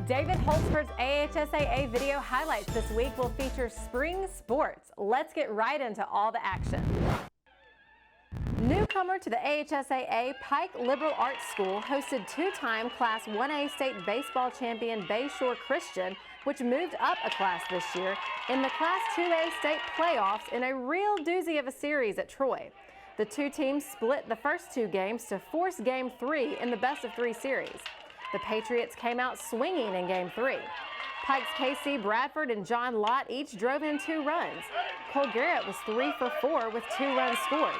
David Holtzford's AHSAA video highlights this week will feature spring sports. Let's get right into all the action. Newcomer to the AHSAA, Pike Liberal Arts School hosted two-time Class 1A state baseball champion Bayshore Christian, which moved up a class this year, in the Class 2A state playoffs in a real doozy of a series at Troy. The two teams split the first two games to force Game 3 in the best-of-3 series. The Patriots came out swinging in Game 3. Pike's Casey Bradford and John Lott each drove in 2 runs. Cole Garrett was 3 for 4 with 2 runs scored.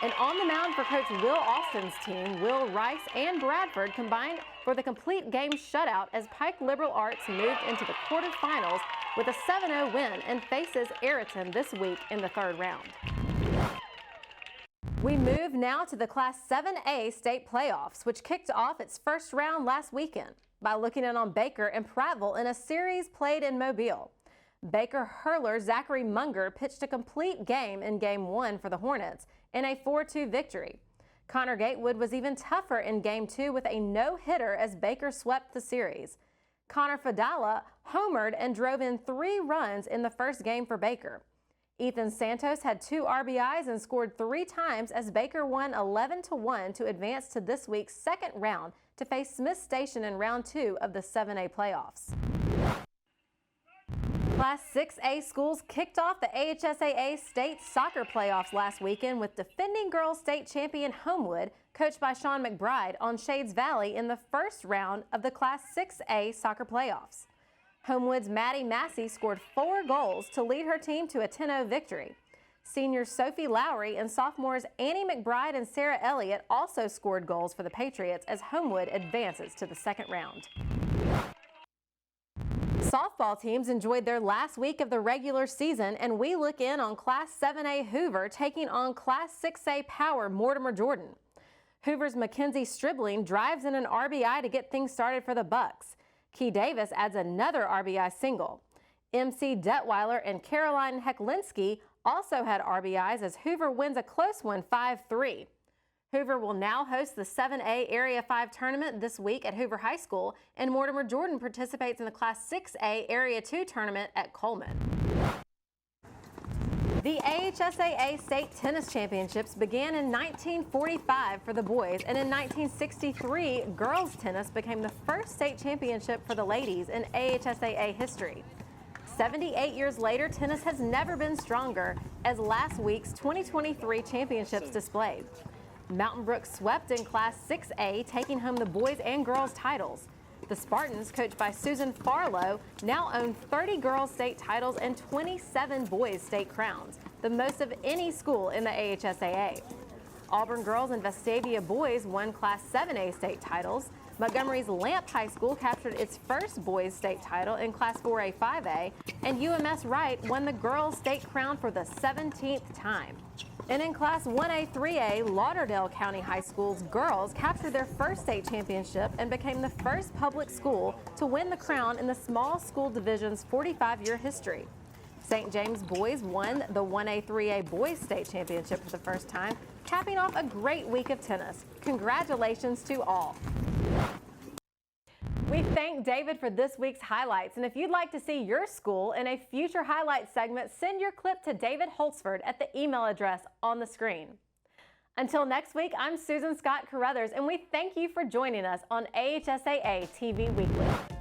And on the mound for Coach Will Austin's team, Will Rice and Bradford combined for the complete game shutout as Pike Liberal Arts moved into the quarterfinals with a 7-0 win and faces Ayrton this week in the 3rd round. We move now to the Class 7A state playoffs, which kicked off its first round last weekend by looking in on Baker and Prattville in a series played in Mobile. Baker hurler Zachary Munger pitched a complete game in Game 1 for the Hornets in a 4-2 victory. Connor Gatewood was even tougher in Game 2 with a no-hitter as Baker swept the series. Connor Fadala homered and drove in 3 runs in the first game for Baker. Ethan Santos had 2 RBIs and scored 3 times as Baker won 11-1 to advance to this week's 2nd round to face Smith Station in round 2 of the 7A playoffs. Class 6A schools kicked off the AHSAA state soccer playoffs last weekend with defending girls state champion Homewood, coached by Sean McBride, on Shades Valley in the first round of the Class 6A soccer playoffs. Homewood's Maddie Massey scored 4 goals to lead her team to a 10-0 victory. Seniors Sophie Lowry and sophomores Annie McBride and Sarah Elliott also scored goals for the Patriots as Homewood advances to the 2nd round. Softball teams enjoyed their last week of the regular season, and we look in on Class 7A Hoover taking on Class 6A Power Mortimer Jordan. Hoover's Mackenzie Stribling drives in an RBI to get things started for the Bucks. Key Davis adds another RBI single. MC Detweiler and Caroline Hecklinski also had RBIs as Hoover wins a close one 5-3. Hoover will now host the 7A Area 5 tournament this week at Hoover High School, and Mortimer Jordan participates in the Class 6A Area 2 tournament at Coleman. The AHSAA State Tennis Championships began in 1945 for the boys, and in 1963, girls tennis became the first state championship for the ladies in AHSAA history. 78 years later, tennis has never been stronger, as last week's 2023 championships displayed. Mountain Brook swept in Class 6A, taking home the boys and girls titles. The Spartans, coached by Susan Farlow, now own 30 girls state titles and 27 boys state crowns, the most of any school in the AHSAA. Auburn girls and Vestavia boys won Class 7A state titles. Montgomery's Lamp High School captured its first boys state title in Class 4A 5A, and UMS Wright won the girls state crown for the 17th time. And in Class 1A 3A, Lauderdale County High School's girls captured their first state championship and became the first public school to win the crown in the small school division's 45-year history. St. James boys won the 1A 3A boys state championship for the first time, capping off a great week of tennis. Congratulations to all. We thank David for this week's highlights, and if you'd like to see your school in a future highlights segment, send your clip to David Holtzford at the email address on the screen. Until next week, I'm Susan Scott Carruthers, and we thank you for joining us on AHSAA TV Weekly.